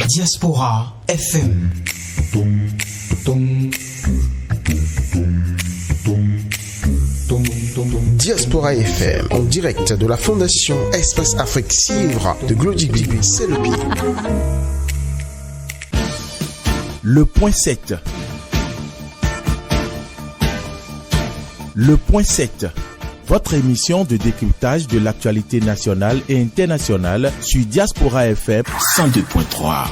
Diaspora FM. Diaspora FM, en direct de la Fondation Espace Afrique Civre de Glody, c'est le pied. Le point 7. Le point 7. Votre émission de décryptage de l'actualité nationale et internationale sur Diaspora FM 102.3.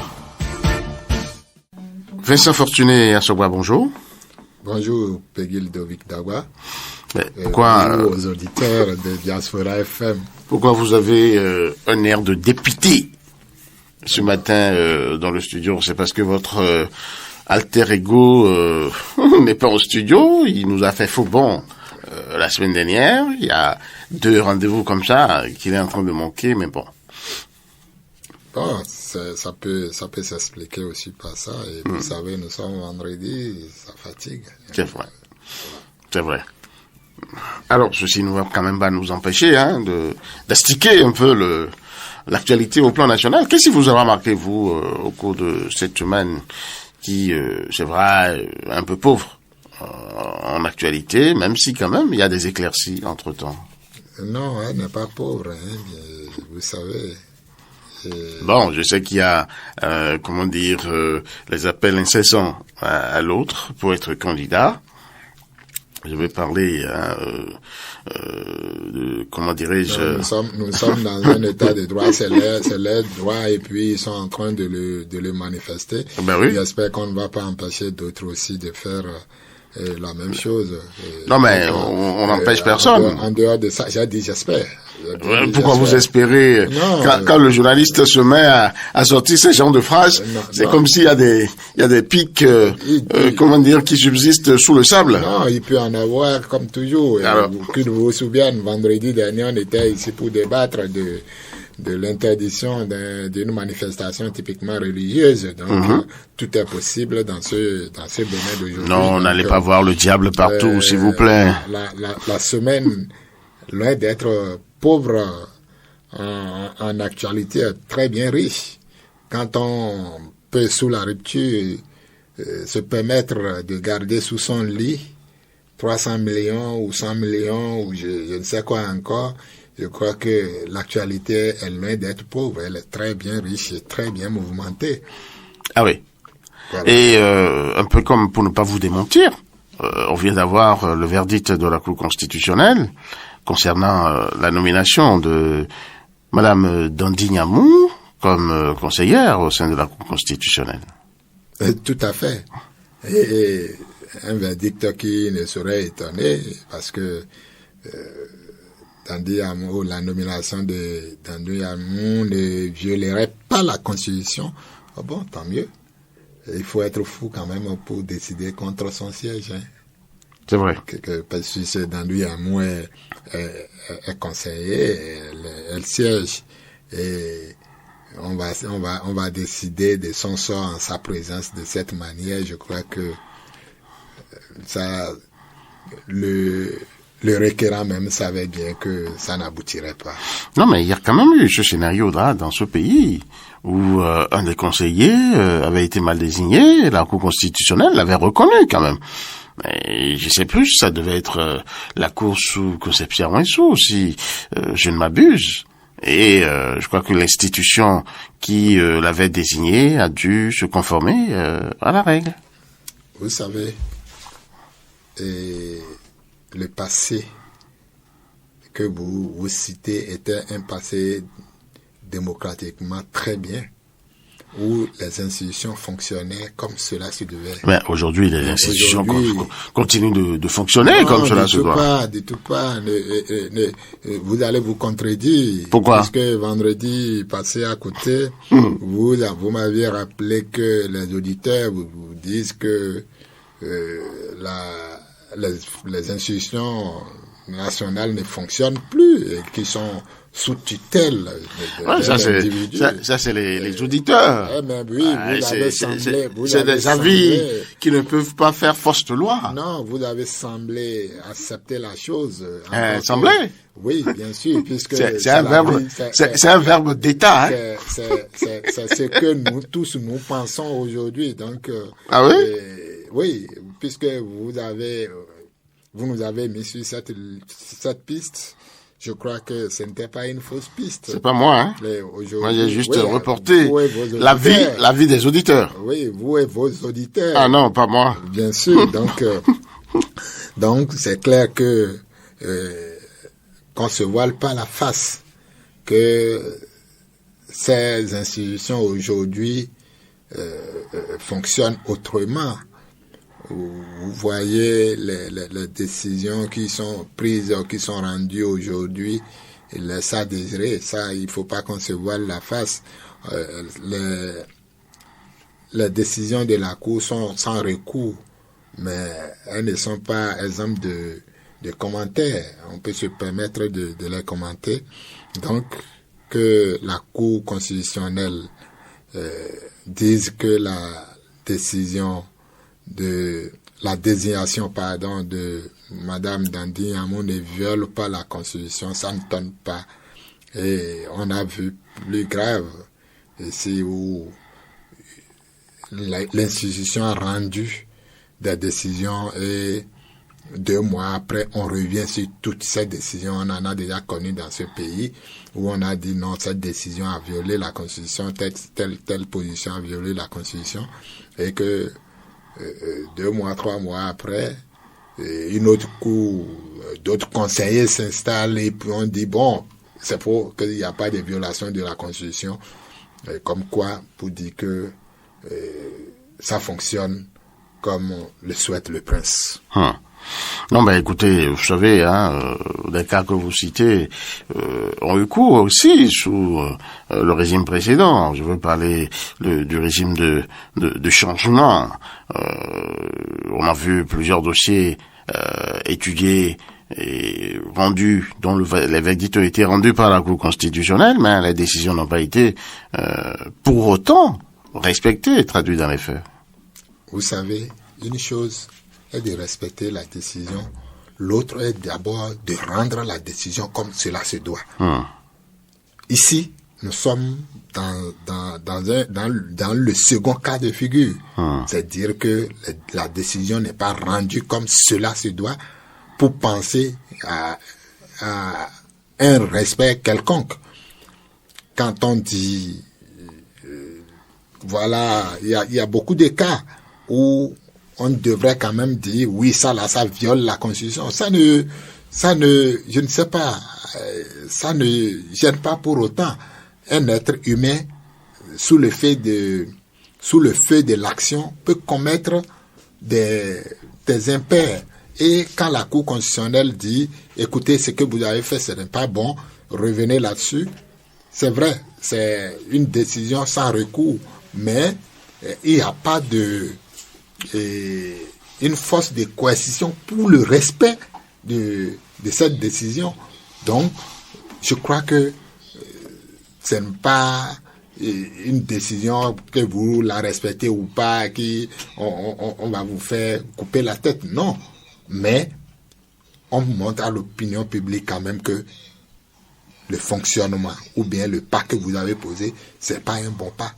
Vincent Fortuné Assoba, bonjour. Bonjour, Peggy Ludovic Dawa. Pourquoi aux auditeurs de Diaspora FM. Pourquoi vous avez un air de député ce matin dans le studio? C'est parce que votre alter ego n'est pas au studio. Il nous a fait faux bon la semaine dernière. Il y a 2 rendez-vous comme ça qu'il est en train de manquer, mais bon. Bon, ça peut s'expliquer aussi par ça. Et vous savez, nous sommes vendredi, ça fatigue. C'est vrai. C'est vrai. Alors, ceci ne va quand même pas nous empêcher d'astiquer un peu l'actualité au plan national. Qu'est-ce que vous avez remarqué, vous, au cours de cette semaine qui, c'est vrai, un peu pauvre en actualité, même si quand même il y a des éclaircies entre-temps? Non, elle n'est pas pauvre, vous savez. Bon, je sais qu'il y a, les appels incessants à l'autre pour être candidat. Je vais parler, Nous sommes dans un état de droit, c'est leur droit, et puis ils sont en train de le manifester. Ben oui. J'espère qu'on ne va pas empêcher d'autres aussi de faire la même chose. Non, mais on n'empêche personne. En dehors de ça, j'ai dit j'espère. Pourquoi vous espérez quand le journaliste se met à sortir ces genres de phrases, c'est comme s'il y a des pics, qui subsistent sous le sable. Non, il peut en avoir comme toujours. Alors, que vous vous souvenez, vendredi dernier, on était ici pour débattre de l'interdiction d'une manifestation typiquement religieuse. Donc, tout est possible dans ce domaine d'aujourd'hui. Non, n'allez pas voir le diable partout, s'il vous plaît. La semaine, loin d'être pauvre en actualité, est très bien riche. Quand on peut, sous la rupture, se permettre de garder sous son lit 300 millions ou 100 millions ou je ne sais quoi encore, je crois que l'actualité est loin d'être pauvre. Elle est très bien riche et très bien mouvementée. Ah oui. Voilà. Et un peu comme pour ne pas vous démentir, on vient d'avoir le verdict de la Cour constitutionnelle concernant la nomination de Madame Dandy-Nyamou comme conseillère au sein de la Cour constitutionnelle. Tout à fait. Et un verdict qui ne saurait étonner parce que Dandy-Nyamou, la nomination de Dandy-Nyamou ne violerait pas la Constitution. Oh bon, tant mieux. Il faut être fou quand même pour décider contre son siège. C'est vrai. Parce que Dandy-Nyamou est conseillée, elle siège et on va décider de son sort en sa présence de cette manière. Je crois que ça, le requérant même savait bien que ça n'aboutirait pas. Non, mais il y a quand même eu ce scénario-là dans ce pays où un des conseillers avait été mal désigné, la Cour constitutionnelle l'avait reconnu quand même. Mais je sais plus, ça devait être la Cour sous Conception Ouensou, si je ne m'abuse. Et je crois que l'institution qui l'avait désigné a dû se conformer à la règle. Vous savez, le passé que vous citez était un passé démocratiquement très bien, où les institutions fonctionnaient comme cela se devait. Mais aujourd'hui, les institutions continuent de fonctionner comme cela se doit. Du tout pas. Vous allez vous contredire. Pourquoi? Parce que vendredi passé à côté, vous m'aviez rappelé que les auditeurs vous disent que les institutions nationales ne fonctionnent plus et qui sont sous tutelle ça c'est les auditeurs. Mais oui, c'est des avis qui ne peuvent pas faire force de loi. Non, vous avez semblé accepter la chose. Semblé? Oui, bien sûr, puisque c'est un verbe d'État. C'est ce que nous tous nous pensons aujourd'hui. Donc, ah oui? Oui, puisque vous nous avez mis sur cette piste. Je crois que ce n'était pas une fausse piste. C'est pas moi, hein. Moi, j'ai juste reporté la vie des auditeurs. Oui, vous et vos auditeurs. Ah non, pas moi. Bien sûr. Donc, c'est clair que qu'on se voile pas la face, que ces institutions aujourd'hui fonctionnent autrement. Vous voyez les décisions qui sont prises, qui sont rendues aujourd'hui, il laisse à désirer. Ça, il faut pas qu'on se voile la face. Les décisions de la Cour sont sans recours, mais elles ne sont pas exemples de commentaires. On peut se permettre de les commenter. Donc, que la Cour constitutionnelle dise que la décision de la désignation de Madame Dandy Amon ne viole pas la Constitution, ça ne donne pas. Et on a vu plus grave ici où l'institution a rendu des décisions et 2 mois après on revient sur toutes ces décisions. On en a déjà connu dans ce pays où on a dit non, cette décision a violé la Constitution, telle position a violé la Constitution, et que 2 mois, 3 mois après, une autre cour, d'autres conseillers s'installent et puis on dit bon, c'est pour qu'il n'y a pas de violation de la Constitution, comme quoi pour dire que ça fonctionne comme le souhaite le prince. Non, écoutez, vous savez, les cas que vous citez ont eu cours aussi sous le régime précédent. Je veux parler du régime de changement. On a vu plusieurs dossiers étudiés et rendus, dont les verdicts ont été rendus par la Cour constitutionnelle, mais les décisions n'ont pas été pour autant respectées et traduites dans les faits. Vous savez, une chose est de respecter la décision, l'autre est d'abord de rendre la décision comme cela se doit. Ici, nous sommes dans le second cas de figure. C'est-à-dire que la décision n'est pas rendue comme cela se doit pour penser à un respect quelconque. Quand on dit, voilà, il y a beaucoup de cas où on devrait quand même dire, oui, ça viole la Constitution. Ça ne, je ne sais pas, ça ne gêne pas pour autant un être humain sous le feu de l'action peut commettre des impairs. Et quand la Cour constitutionnelle dit, écoutez, ce que vous avez fait, ce n'est pas bon, revenez là-dessus. C'est vrai, c'est une décision sans recours, mais il n'y a pas une force de coercition pour le respect de cette décision. Donc, je crois que ce n'est pas une décision que vous la respectez ou pas, on va vous faire couper la tête. Non, mais on montre à l'opinion publique quand même que le fonctionnement ou bien le pas que vous avez posé, c'est pas un bon pas.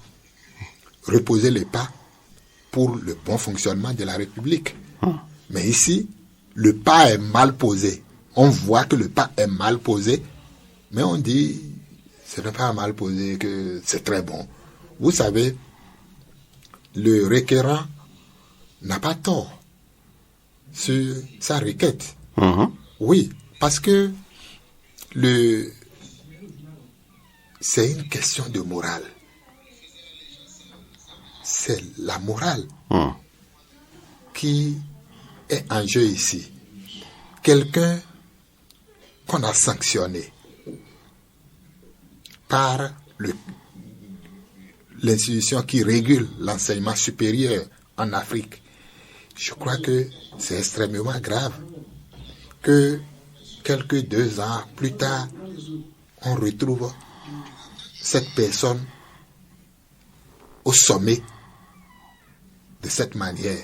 Reposez les pas pour le bon fonctionnement de la République. Mais ici, le pas est mal posé. On voit que le pas est mal posé, mais on dit, ce n'est pas mal posé, que c'est très bon. Vous savez, le requérant n'a pas tort sur sa requête. Oui, parce que c'est une question de morale. C'est la morale qui est en jeu ici. Quelqu'un qu'on a sanctionné par l'institution qui régule l'enseignement supérieur en Afrique. Je crois que c'est extrêmement grave que quelques 2 ans plus tard, on retrouve cette personne au sommet de cette manière.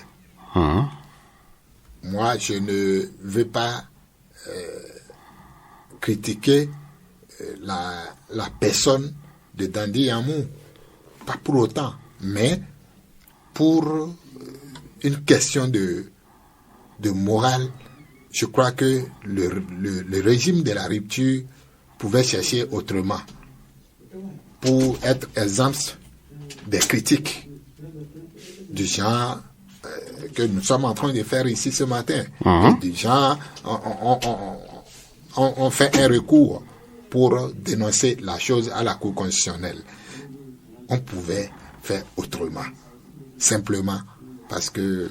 Moi, je ne veux pas critiquer la personne de Dandy Yamou, pas pour autant, mais pour une question de morale, je crois que le régime de la rupture pouvait chercher autrement pour être exempt des critiques du genre que nous sommes en train de faire ici ce matin. Du genre, on fait un recours pour dénoncer la chose à la Cour constitutionnelle. On pouvait faire autrement. Simplement parce que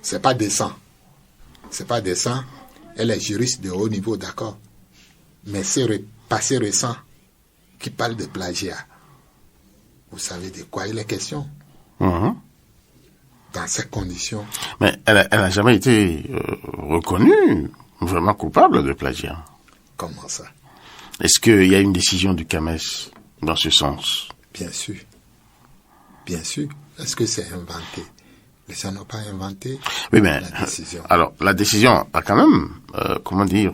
c'est pas décent. C'est pas décent. Elle est juriste de haut niveau, d'accord. Mais c'est passé récent qui parle de plagiat. Vous savez de quoi il est question? Dans ces conditions. Mais elle a jamais été reconnue vraiment coupable de plagiat. Comment ça? Est-ce qu'il y a une décision du CAMES dans ce sens? Bien sûr. Bien sûr. Est-ce que c'est inventé? Les gens n'ont pas inventé la décision. Alors, la décision a quand même,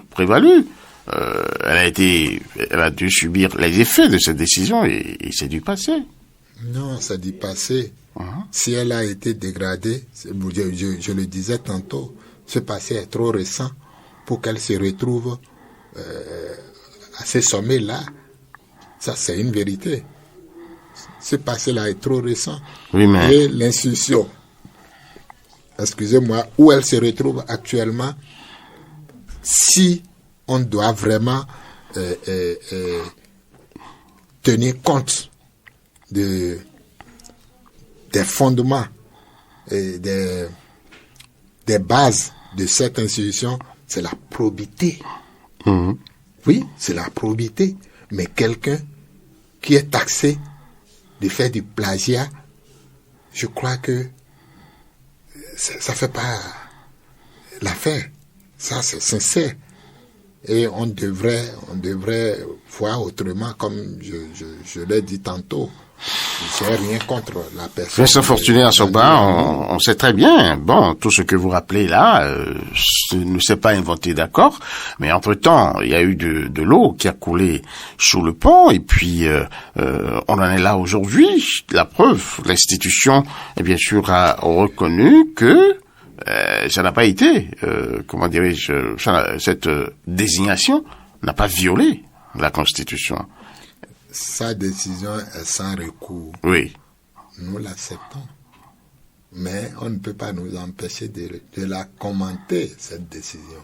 prévalu. Elle a dû subir les effets de cette décision et c'est dû passer. Non, ça dit passé. Si elle a été dégradée, je le disais tantôt, ce passé est trop récent pour qu'elle se retrouve à ce sommet-là. Ça, c'est une vérité. Ce passé-là est trop récent. Oui, mais... Et l'institution, excusez-moi, où elle se retrouve actuellement, si on doit vraiment tenir compte des fondements et des bases de cette institution, c'est la probité. Oui, c'est la probité. Mais quelqu'un qui est taxé de faire du plagiat, je crois que ça fait pas l'affaire. Ça, c'est sincère. Et on devrait voir autrement, comme je l'ai dit tantôt. Je n'ai rien contre la personne. Vincent Fortuné Assogba, on sait très bien, tout ce que vous rappelez là, ne s'est pas inventé, d'accord, mais entre-temps, il y a eu de l'eau qui a coulé sous le pont, et puis on en est là aujourd'hui. La preuve, l'institution, bien sûr, a reconnu que ça n'a pas été, cette désignation n'a pas violé la Constitution. Sa décision est sans recours. Oui. Nous l'acceptons. Mais on ne peut pas nous empêcher de la commenter, cette décision.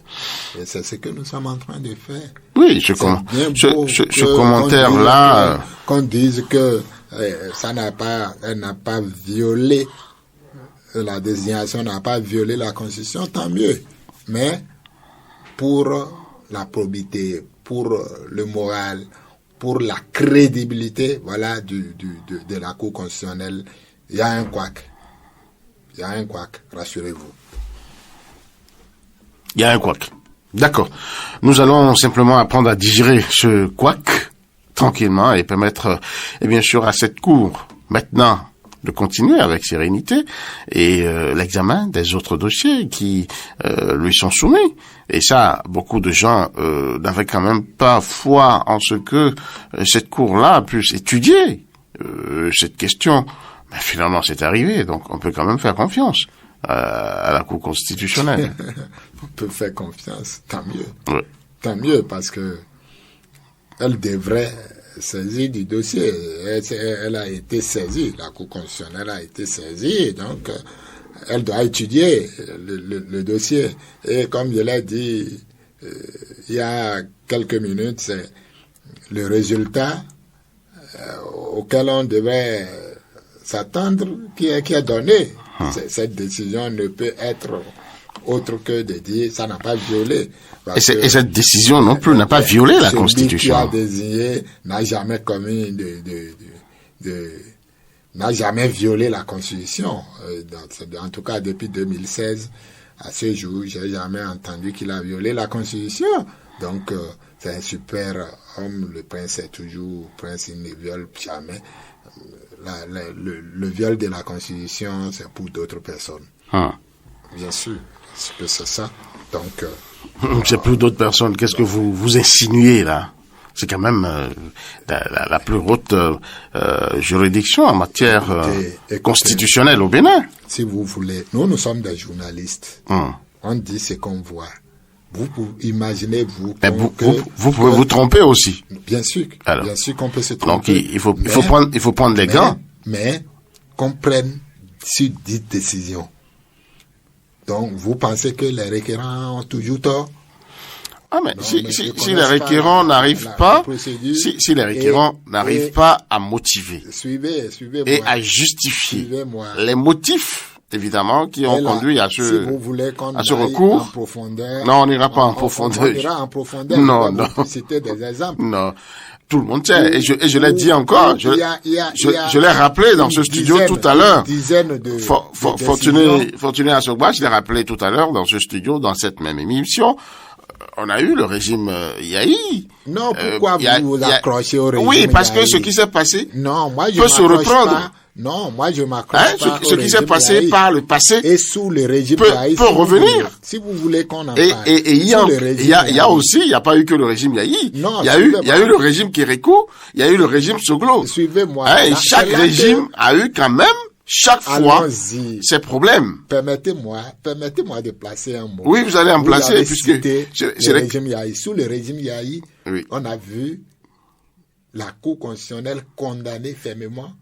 Et c'est ce que nous sommes en train de faire. Oui, ce commentaire-là... Qu'on dise que elle n'a pas violé, la désignation n'a pas violé la Constitution, tant mieux. Mais pour la probité, pour le moral, pour la crédibilité, voilà, de la Cour constitutionnelle, il y a un couac. Il y a un couac, rassurez-vous. Il y a un couac. D'accord. Nous allons simplement apprendre à digérer ce couac tranquillement et permettre, et bien sûr, à cette Cour, maintenant, de continuer avec sérénité et l'examen des autres dossiers qui lui sont soumis. Et ça, beaucoup de gens n'avaient quand même pas foi en ce que cette Cour-là puisse étudier cette question. Mais finalement, c'est arrivé, donc on peut quand même faire confiance à la Cour constitutionnelle. On peut faire confiance, tant mieux. Oui. Tant mieux, parce que elle devrait saisir du dossier. Elle a été saisie, la Cour constitutionnelle a été saisie, donc elle doit étudier le dossier. Et comme je l'ai dit il y a quelques minutes, c'est le résultat auquel on devait s'attendre qui est donné. Cette décision ne peut être autre que de dire ça n'a pas violé. Et cette décision non plus n'a pas violé la Constitution. Celui qui a désigné n'a jamais commis n'a jamais violé la Constitution. En tout cas, depuis 2016, à ce jour, j'ai jamais entendu qu'il a violé la Constitution. Donc, c'est un super homme. Le prince est toujours prince, il ne viole jamais. Le viol de la Constitution, c'est pour d'autres personnes. Bien sûr, que c'est ça. Donc, c'est pour d'autres personnes. Qu'est-ce que vous insinuez là? C'est quand même la plus haute juridiction en matière constitutionnelle au Bénin. Si vous voulez, nous sommes des journalistes. On dit ce qu'on voit. Vous imaginez vous pouvez vous tromper aussi. Bien sûr. Alors, bien sûr qu'on peut se tromper. Donc il faut prendre les gants. Mais qu'on prenne sur 10 décisions. Donc vous pensez que les requérants ont toujours tort? Ah mais si les requérants n'arrivent pas, si les requérants n'arrivent pas à motiver et à justifier les motifs évidemment qui ont conduit à ce recours. Non, on n'ira pas en profondeur. On ira en profondeur. Non. C'était des exemples. Non. Tout le monde sait. Et je l'ai dit encore. Je l'ai rappelé dans ce studio tout à l'heure. Fortuné Assogba, je l'ai rappelé tout à l'heure dans ce studio, dans cette même émission. On a eu le régime Yahi. Non, pourquoi vous accrochez au régime Oui, parce que ce qui s'est passé peut se reprendre. Non, moi je m'accroche pas ce qui s'est passé par le passé et sous le régime Yahi peut revenir. Si vous voulez qu'on en parle. Et il y a aussi, il n'y a pas eu que le régime Yahi. Il y a eu le régime Kérékou, il y a eu le régime Soglo. Suivez-moi. Et chaque régime a eu quand même chaque fois ses problèmes. Permettez-moi de placer un mot. Oui, vous allez en placer puisque le régime Yahi. Sous le régime Yahi, on a vu la Cour constitutionnelle condamner fermement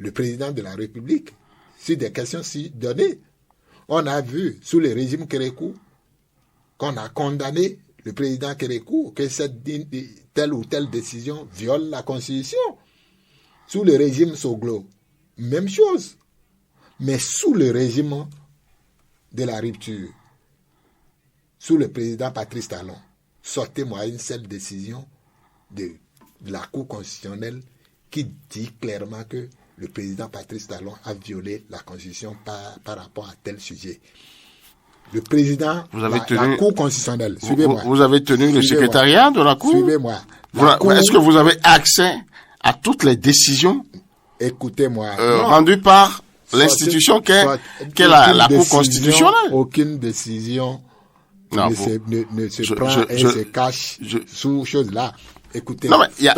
le président de la République sur des questions si données. On a vu sous le régime Kérékou qu'on a condamné le président Kérékou que telle ou telle décision viole la Constitution. Sous le régime Soglo, même chose. Mais sous le régime de la rupture, sous le président Patrice Talon, sortez-moi une seule décision de la Cour constitutionnelle qui dit clairement que le président Patrice Talon a violé la Constitution par rapport à tel sujet. Le président, la Cour constitutionnelle, suivez-moi. Vous avez tenu le secrétariat de la Cour? Suivez-moi. Est-ce que vous avez accès à toutes les décisions? Écoutez-moi. Rendues par l'institution qu'est la Cour constitutionnelle? Aucune décision ne se prend et se cache sous choses là. Écoutez, non, mais il y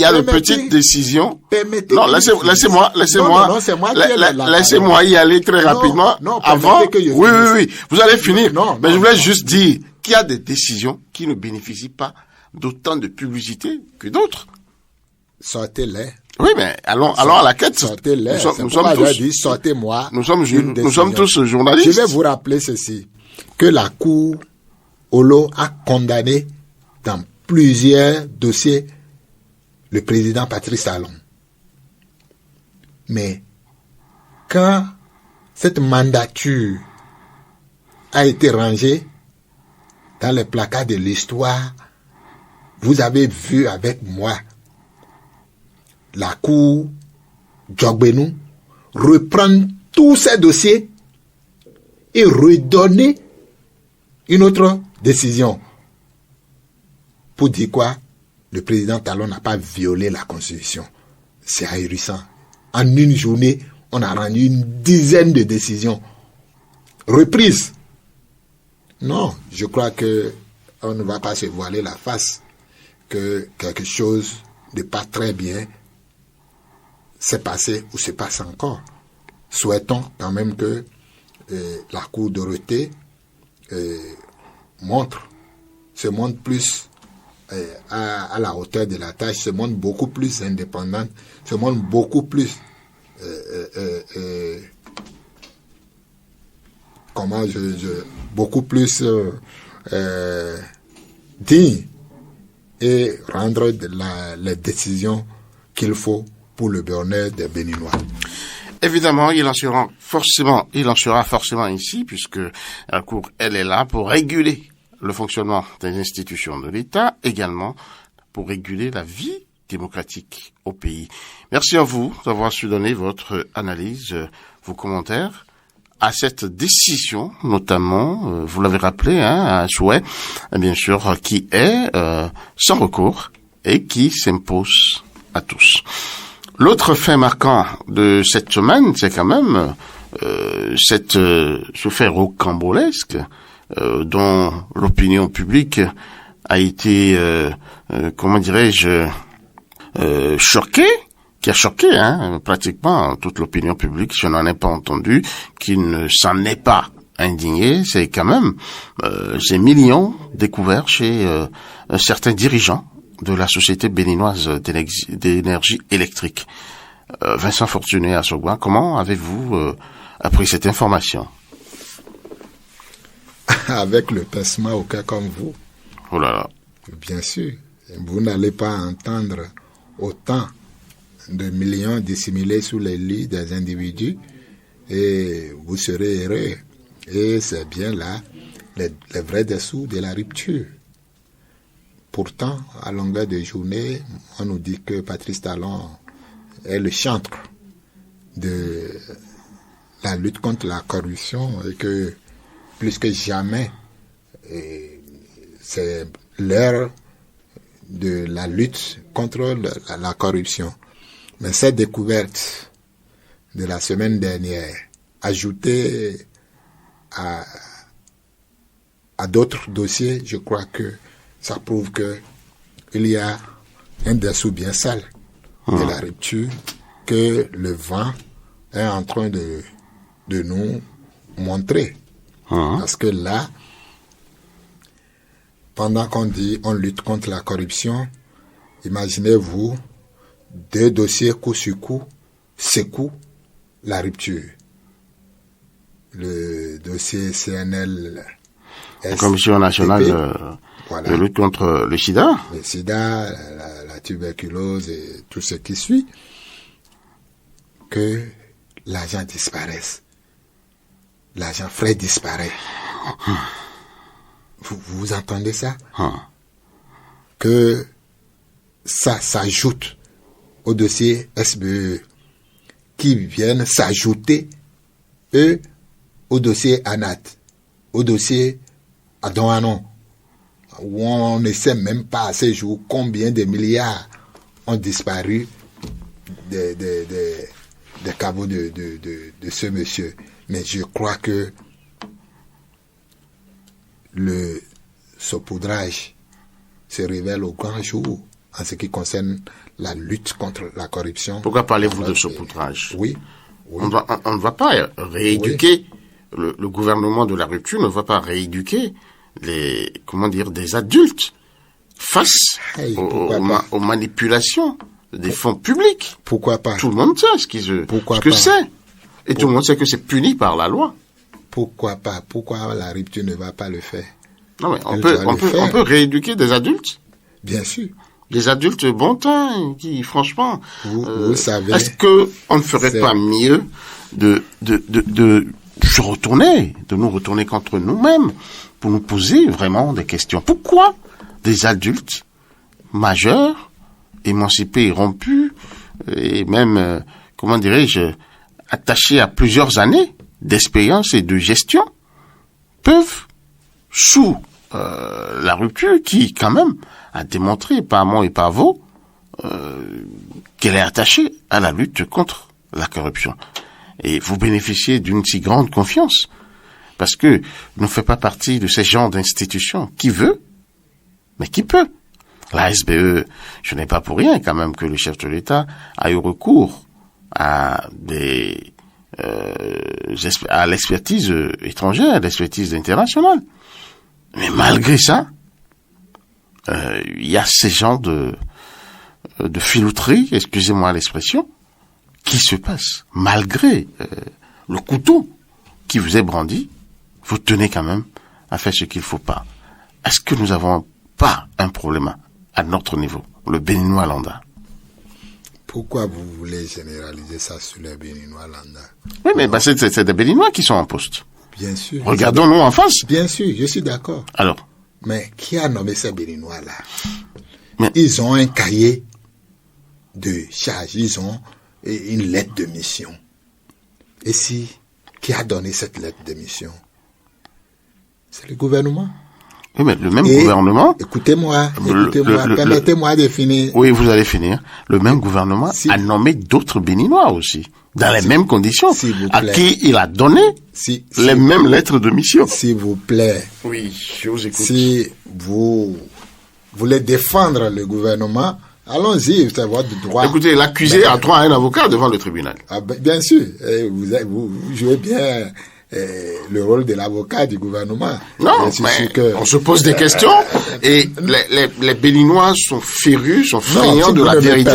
a de petites décisions. Non, laissez-moi y aller très rapidement. Avant. Oui. Vous allez finir. Mais je voulais juste dire qu'il y a des décisions qui ne bénéficient pas d'autant de publicité que d'autres. Sortez-les. Oui, mais allons à la quête. Sortez-les. Nous sommes tous journalistes. Je vais vous rappeler ceci, que la Cour Olo a condamné dans plusieurs dossiers le président Patrice Talon. Mais quand cette mandature a été rangée dans les placards de l'histoire, vous avez vu avec moi la Cour Djogbenou reprendre tous ces dossiers et redonner une autre décision. Pour dire quoi? Le président Talon n'a pas violé la Constitution. C'est ahurissant. En une journée, on a rendu une dizaine de décisions reprises. Non, je crois que on ne va pas se voiler la face que quelque chose de pas très bien s'est passé ou se passe encore. Souhaitons quand même que la Cour Dorothée se montre plus à la hauteur de la tâche, se montre beaucoup plus indépendante, se montre beaucoup plus beaucoup plus digne et rendre les décisions qu'il faut pour le bonheur des Béninois. Évidemment, il en sera forcément ici, puisque la Cour, elle est là pour réguler le fonctionnement des institutions de l'État, également pour réguler la vie démocratique au pays. Merci à vous d'avoir su donner votre analyse, vos commentaires. à cette décision, notamment, vous l'avez rappelé, un souhait, bien sûr, qui est sans recours et qui s'impose à tous. L'autre fait marquant de cette semaine, c'est quand même ce fait rocambolesque dont l'opinion publique a été, comment dirais-je, choquée, qui a choqué pratiquement toute l'opinion publique. Je n'en ai pas entendu qui ne s'en est pas indigné. C'est quand même ces millions découverts chez certains dirigeants de la société béninoise d'énergie électrique. Vincent Fortuné à Sogouin, comment avez-vous appris cette information? Avec le pincement au cas comme vous. Oh là là. Bien sûr. Vous n'allez pas entendre autant de millions dissimulés sous les lits des individus et vous serez heureux. Et c'est bien là les vrais dessous de la rupture. Pourtant, à longueur de journée, on nous dit que Patrice Talon est le chantre de la lutte contre la corruption et que plus que jamais, c'est l'heure de la lutte contre la corruption. Mais cette découverte de la semaine dernière, ajoutée à d'autres dossiers, je crois que ça prouve que il y a un dessous bien sale de la rupture que le vent est en train de nous montrer. Parce que là, pendant qu'on dit on lutte contre la corruption, imaginez-vous 2 dossiers coup sur coup secouent la rupture. Le dossier CNL, la Commission nationale de lutte contre le sida. Le sida, la tuberculose et tout ce qui suit. Que l'argent disparaisse. L'argent frais disparaît. Vous entendez ça? Que ça s'ajoute au dossier SBE qui viennent s'ajouter au dossier ANAT, au dossier Adon-Anon, où on ne sait même pas à ces jours combien de milliards ont disparu des caveaux de ce monsieur. Mais je crois que le saupoudrage se révèle au grand jour en ce qui concerne la lutte contre la corruption. Pourquoi parlez-vous de saupoudrage? Oui. On ne va pas rééduquer, le gouvernement de la rupture ne va pas rééduquer des adultes face aux manipulations des fonds publics. Pourquoi pas? Tout le monde sait ce que c'est. Et tout le monde sait que c'est puni par la loi. Pourquoi pas? Pourquoi la rupture ne va pas le faire? Non, mais on peut rééduquer des adultes. Bien sûr. Des adultes bon teint qui, franchement, vous savez. Est-ce que on ne ferait pas mieux de nous retourner contre nous-mêmes pour nous poser vraiment des questions? Pourquoi des adultes majeurs, émancipés et rompus, et même, attachés à plusieurs années d'expérience et de gestion, peuvent, sous la rupture, qui quand même a démontré par mots et par mots qu'elle est attachée à la lutte contre la corruption. Et vous bénéficiez d'une si grande confiance, parce que ne fait pas partie de ces genres d'institutions qui veut, mais qui peut. La SBE, je n'ai pas pour rien quand même que le chef de l'État a eu recours à à l'expertise étrangère, à l'expertise internationale. Mais malgré ça, il y a ces genres de filouterie, excusez-moi l'expression, qui se passent. Malgré le couteau qui vous est brandi, vous tenez quand même à faire ce qu'il ne faut pas. Est-ce que nous n'avons pas un problème à notre niveau, le Béninois lambda? Pourquoi vous voulez généraliser ça sur les Béninois lambda? Oui, mais c'est des Béninois qui sont en poste. Bien sûr. Regardons-nous en face. Bien sûr, je suis d'accord. Alors? Mais qui a nommé ces Béninois-là? Ils ont un cahier de charge, ils ont une lettre de mission. Et si qui a donné cette lettre de mission? C'est le gouvernement. Oui, mais le même gouvernement... Écoutez-moi, permettez-moi de finir. Oui, vous allez finir. Le même gouvernement a nommé d'autres Béninois aussi, dans les mêmes conditions, à qui il a donné les mêmes lettres de mission. S'il vous plaît. Oui, je vous écoute. Si vous voulez défendre le gouvernement, allons-y, c'est votre droit. Écoutez, l'accusé a droit à un avocat devant le tribunal. Ah, bien sûr, vous jouez bien le rôle de l'avocat du gouvernement. Non, mais on se pose des questions et les Béninois sont férus, sont friands de la vérité.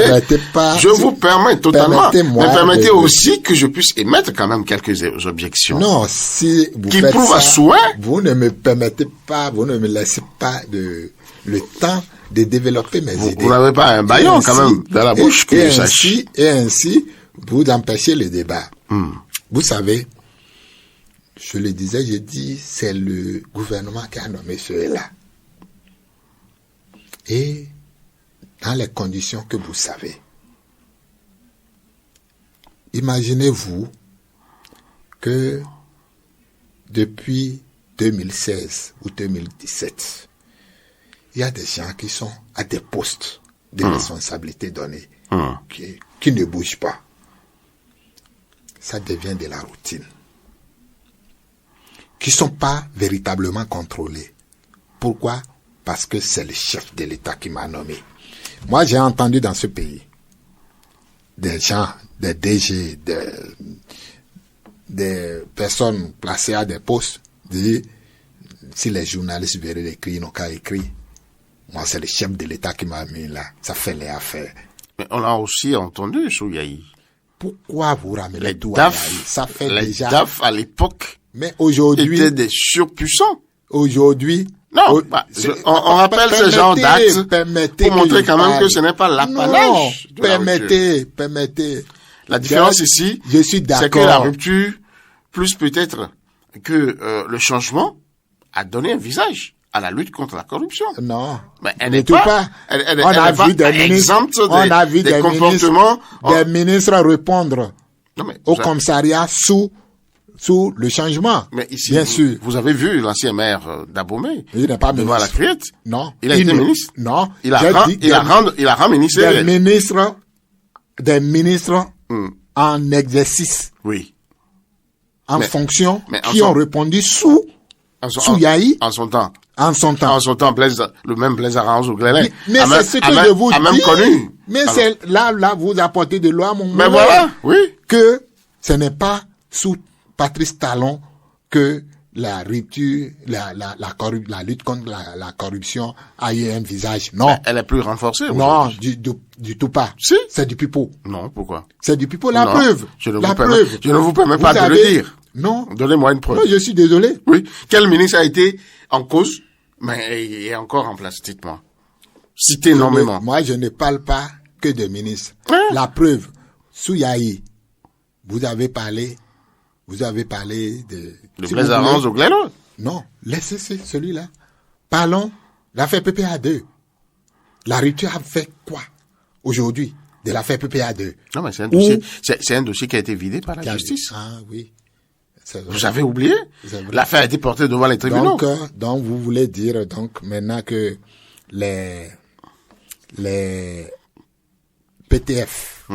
Je vous permets totalement. Mais permettez aussi que je puisse émettre quand même quelques objections. Non, si vous qui faites prouvent ça, à souhait. Vous ne me permettez pas, vous ne me laissez pas le temps de développer mes idées. Vous n'avez pas un bâillon quand même dans la bouche que je sache. Et ainsi, vous empêchez le débat. Vous savez, je le disais, j'ai dit, c'est le gouvernement qui a nommé ceux-là. Et dans les conditions que vous savez, imaginez-vous que depuis 2016 ou 2017, il y a des gens qui sont à des postes de responsabilité donnés, qui ne bougent pas. Ça devient de la routine. Qui ne sont pas véritablement contrôlés. Pourquoi? Parce que c'est le chef de l'État qui m'a nommé. Moi, j'ai entendu dans ce pays des gens, des DG, des personnes placées à des postes dire si les journalistes verraient écrire, ils n'ont qu'à écrire. Moi, c'est le chef de l'État qui m'a mis là. Ça fait les affaires. Mais on a aussi entendu Souyaï. Pourquoi vous ramenez les tout DAF, à Yahi? Ça fait les déjà... DAF à l'époque mais aujourd'hui, étaient des surpuissants. Aujourd'hui, non, on rappelle ce genre d'actes pour montrer quand même que ce n'est pas l'apanage. Permettez. La différence ici, je suis d'accord. C'est que la rupture, plus peut-être que le changement, a donné un visage à la lutte contre la corruption. Non. Mais elle n'est pas, on a vu des ministres, des comportements, des ministres répondre au commissariat sous le changement. Mais ici, bien sûr. Vous avez vu l'ancien maire d'Abomey. Il n'est pas devant ministre. La Criette. Non. Il a été ministre. Non. Il a rendu ministériel. Des ministres en exercice. Oui. En fonction, qui ont répondu sous Yahi. En son temps. En son temps. En son temps, le même Blaise Arance ou Glenn. Mais c'est ce que je vous dis. Même connu. Mais c'est là, vous apportez de loi, mon mais voilà, oui. Que ce n'est pas sous Patrice Talon que la rupture, la lutte contre la corruption a eu un visage. Non. Mais elle est plus renforcée. Non, du tout pas. Si. C'est du pipeau. Non, pourquoi? C'est du pipeau. La preuve. Je ne vous permets pas de le dire. Non. Donnez-moi une preuve. Non, je suis désolé. Oui. Quel ministre a été en cause, mais il est encore en place, dites-moi. Citez énormément. Moi, je ne parle pas que de ministres. La preuve, sous Yahi, vous avez parlé de Blaise Arance au Glenn. Non, laissez celui-là. Parlons, l'affaire PPA 2. La rupture a fait quoi aujourd'hui de l'affaire PPA 2? Non, mais c'est un dossier qui a été vidé par la justice. Ah oui. Vous avez oublié? L'affaire a été portée devant les tribunaux. Donc vous voulez dire maintenant que les PTF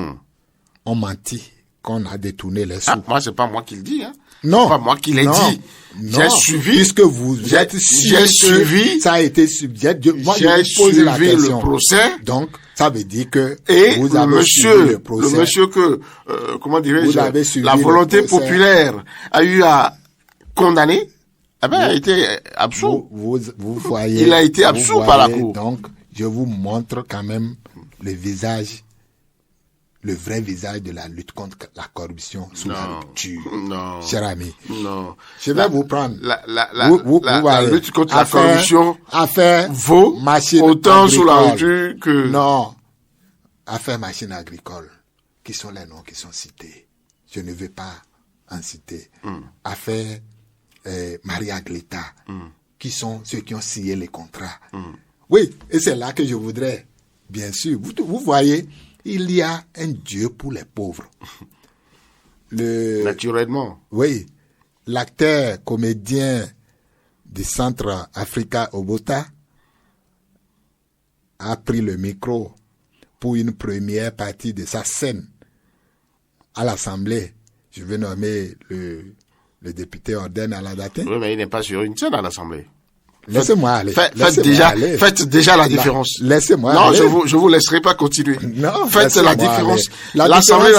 ont menti, qu'on a détourné les sous. Moi, c'est pas moi qui le dis, hein. Non. C'est pas moi qui l'ai dit. J'ai suivi. Puisque vous êtes j'ai suivi. Ça a été suivi. Moi, j'ai suivi le procès. Donc, ça veut dire que vous avez suivi le procès. Le monsieur que, comment dirais-je, la volonté populaire a eu à condamner, a été absous. Vous voyez. Il a été absous par la cour. Donc, je vous montre quand même le visage, le vrai visage de la lutte contre la corruption sous la rupture. Non. Cher ami. Non. Je vais vous prendre. La lutte contre la corruption vaut agricole. autant sous la rupture que... Non. Affaire machine agricole. Qui sont les noms qui sont cités? Je ne vais pas en citer. Affaire Maria Gleta. Qui sont ceux qui ont signé les contrats. Oui, et c'est là que je voudrais, bien sûr, vous voyez, il y a un Dieu pour les pauvres. Naturellement. Oui, l'acteur comédien du Centre Africa Obota a pris le micro pour une première partie de sa scène à l'Assemblée. Je vais nommer le député Orden Aladatin. Oui, mais il n'est pas sur une scène à l'Assemblée. Laissez-moi aller. Faites déjà la différence. Laissez-moi non, aller. je vous laisserai pas continuer. Non, faites la différence. L'Assemblée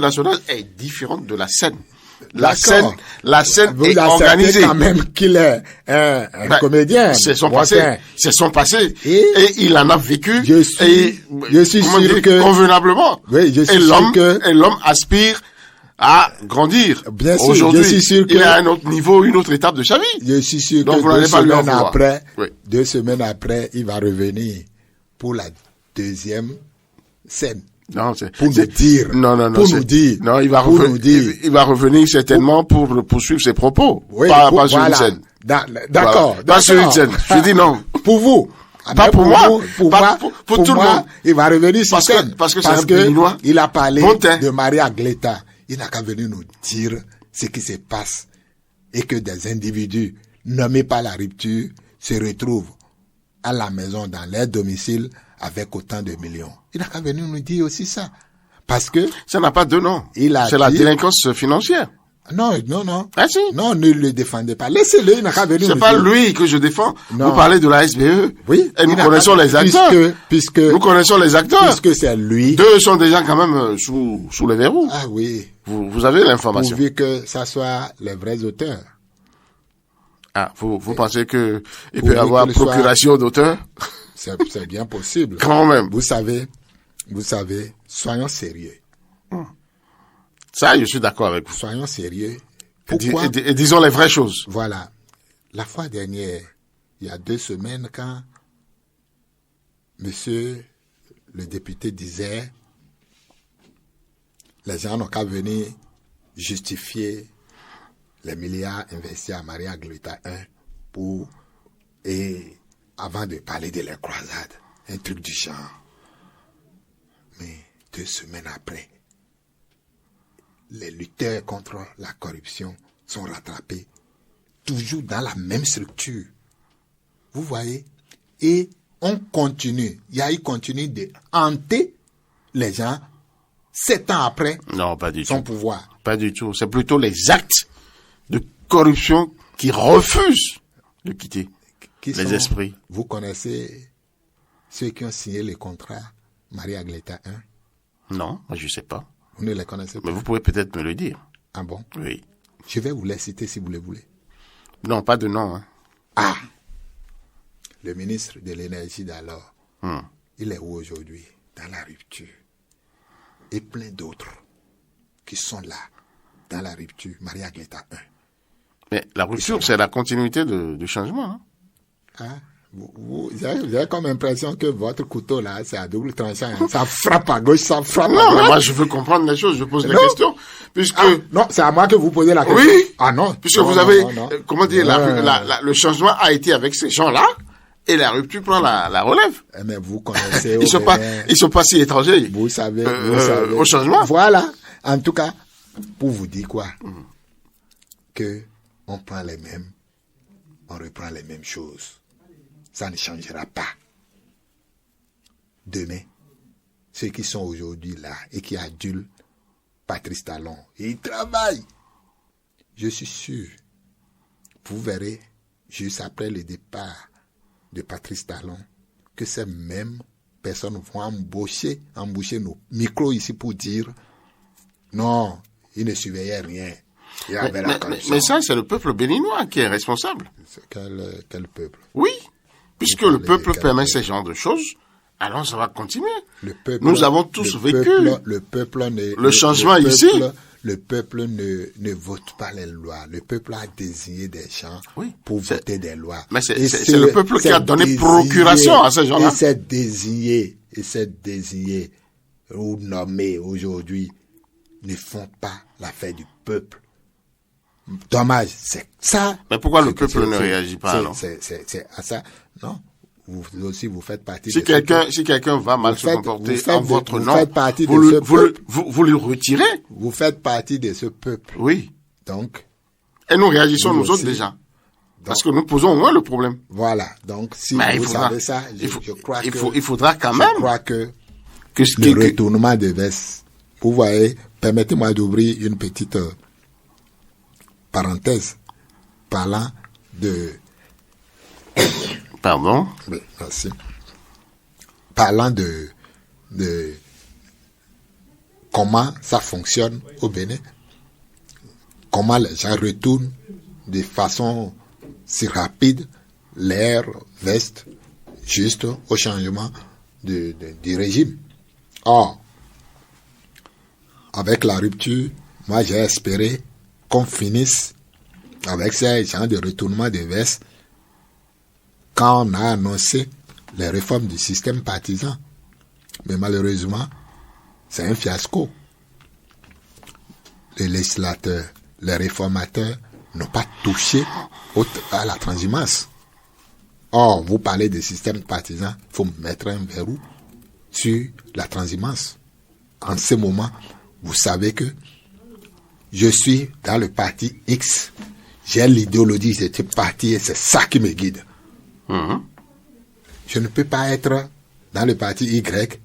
nationale est différente de la scène. La scène est organisée. Quand même qu'il est un comédien. C'est son passé. Et il en a vécu. Je suis sûr que convenablement. Oui, je suis sûr que l'homme aspire à grandir. Bien sûr, aujourd'hui, je suis sûr il est à un autre niveau, une autre étape de sa vie. Je suis sûr donc que 2 semaines après, il va revenir pour la deuxième scène. Non, pour nous dire. Non, il va revenir certainement pour poursuivre ses propos. Oui, pas sur une scène. D'accord. Voilà. Pas sur une scène. Je dis non. Pour vous. Pas pour moi. Pour tout le monde. Il va revenir sur scène. Parce que il a parlé de Maria Gleta. Il n'a qu'à venir nous dire ce qui se passe et que des individus nommés par la rupture se retrouvent à la maison dans leur domicile avec autant de millions. Il n'a qu'à venir nous dire aussi ça. Parce que... ça n'a pas de nom. C'est la délinquance financière. Non. Ah si. Non, ne le défendez pas. Laissez-le, il n'a qu'à venir nous dire. C'est pas lui que je défends. Non. Vous parlez de la SBE. Oui. Et nous connaissons les acteurs. Nous connaissons les acteurs. Puisque c'est lui. 2 sont déjà quand même sous les verrous. Ah oui. Vous avez l'information. Pourvu que ça soit les vrais auteurs. Ah, vous pensez que il peut y avoir procuration d'auteur? C'est bien possible. Quand même. Vous savez, soyons sérieux. Ça, je suis d'accord avec vous. Soyons sérieux. Pourquoi? Et disons les vraies choses. Voilà. La fois dernière, il y a 2 semaines, quand monsieur le député disait les gens n'ont qu'à venir justifier les milliards investis à Maria Gleta 1 et avant de parler de la croisade, un truc du genre. Mais 2 semaines après, les lutteurs contre la corruption sont rattrapés, toujours dans la même structure. Vous voyez? Et on continue. Il continue de hanter les gens 7 ans après son pouvoir. Pas du tout. C'est plutôt les actes de corruption qui refusent de quitter les esprits. Vous connaissez ceux qui ont signé les contrats Maria Gleta 1? Non, moi je sais pas. Vous ne les connaissez pas? Mais vous pouvez peut-être me le dire. Ah bon? Oui. Je vais vous les citer si vous le voulez. Non, pas de nom. Hein. Ah! Le ministre de l'énergie d'alors, il est où aujourd'hui? Dans la rupture. Et plein d'autres qui sont là, dans la rupture. Maria Gleta 1. Mais la rupture, c'est la continuité du changement. Hein? Ah, vous avez comme impression que votre couteau là, c'est à double tranchant. Hein. Ça frappe à gauche, ça frappe à droite. Non, mais moi je veux comprendre les choses, je pose des questions. Puisque... non, c'est à moi que vous posez la question. Oui. Ah non. Puisque vous avez, comment dire, le changement a été avec ces gens-là. Et la rupture prend la relève. Mais vous connaissez. Ils sont pas si étrangers. Vous savez. Au changement. Voilà. En tout cas, pour vous dire quoi? Que on prend les mêmes, on reprend les mêmes choses. Ça ne changera pas. Demain, ceux qui sont aujourd'hui là et qui adulent Patrice Talon, ils travaillent. Je suis sûr. Vous verrez, juste après le départ de Patrice Talon, que ces mêmes personnes vont embaucher nos micros ici pour dire non, ils ne surveillaient rien. Mais ça, c'est le peuple béninois qui est responsable. Quel peuple? Oui, puisque le peuple permet ce genre de choses, alors ça va continuer. Nous avons tous vécu le changement ici. Le peuple ne vote pas les lois. Le peuple a désigné des gens pour voter des lois. Mais c'est le peuple qui a donné procuration à ces gens-là. Et c'est désigné ou nommé aujourd'hui ne font pas l'affaire du peuple. Dommage, c'est ça. Mais pourquoi le peuple ne réagit pas alors? C'est à ça. Non. Vous aussi, vous faites partie si quelqu'un va mal se comporter en votre nom, vous lui retirez. Vous faites partie de ce peuple. Oui. Donc, Et nous réagissons nous autres déjà. Parce que nous posons au moins le problème. Voilà. Donc, si Mais vous savez ça, il faudra quand même. Je crois que le retournement de veste, vous voyez, permettez-moi d'ouvrir une petite parenthèse parlant de... Pardon? Oui, merci. Parlant de comment ça fonctionne au Bénin, comment les gens retournent de façon si rapide leur veste juste au changement du régime. Or, avec la rupture, moi j'ai espéré qu'on finisse avec ces gens de retournement de veste quand on a annoncé les réformes du système partisan. Mais malheureusement, c'est un fiasco. Les législateurs, les réformateurs n'ont pas touché à la transhumance. Or, vous parlez de système partisan, il faut mettre un verrou sur la transhumance. En ce moment, vous savez que je suis dans le parti X, j'ai l'idéologie de ce parti et c'est ça qui me guide. Je ne peux pas être dans le parti Y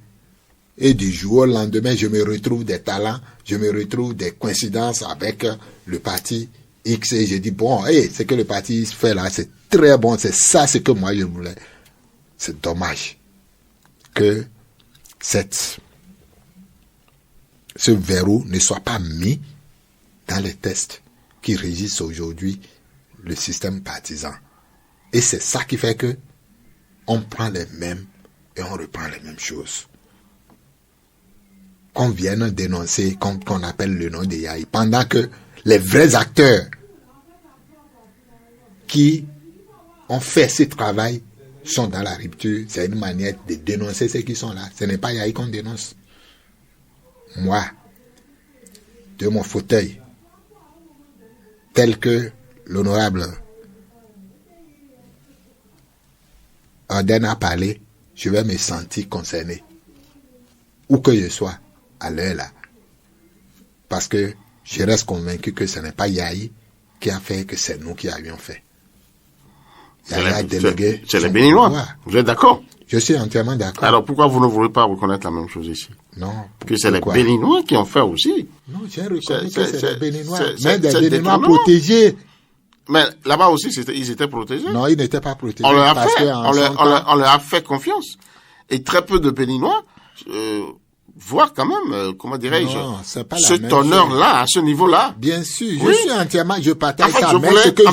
et du jour au lendemain, je me retrouve des talents, je me retrouve des coïncidences avec le parti X et je dis, bon, ce que le parti X fait là, c'est très bon, c'est ça ce que moi je voulais. C'est dommage que ce verrou ne soit pas mis dans les tests qui régissent aujourd'hui le système partisan. Et c'est ça qui fait que on prend les mêmes et on reprend les mêmes choses. Qu'on vienne dénoncer, qu'on appelle le nom des Yahi, pendant que les vrais acteurs qui ont fait ce travail sont dans la rupture. C'est une manière de dénoncer ceux qui sont là. Ce n'est pas Yahi qu'on dénonce. Moi, de mon fauteuil, tel que l'honorable Arden a parlé, je vais me sentir concerné. Où que je sois, à l'heure là. Parce que je reste convaincu que ce n'est pas Yahi qui a fait, que c'est nous qui avions fait. Yahi a délégué. C'est les Béninois. Vous êtes d'accord? Je suis entièrement d'accord. Alors pourquoi vous ne voulez pas reconnaître la même chose ici? Non. Que c'est les Béninois qui ont fait aussi. Non, j'ai reconnu que c'est les Béninois. Mais des Béninois protégés. Mais là-bas aussi, ils étaient protégés. Non, ils n'étaient pas protégés. On leur a fait confiance. Et très peu de Béninois voient quand même, comment dirais-je, cet honneur-là, à ce niveau-là. Bien sûr, je suis entièrement, je partage ça. Mais ce que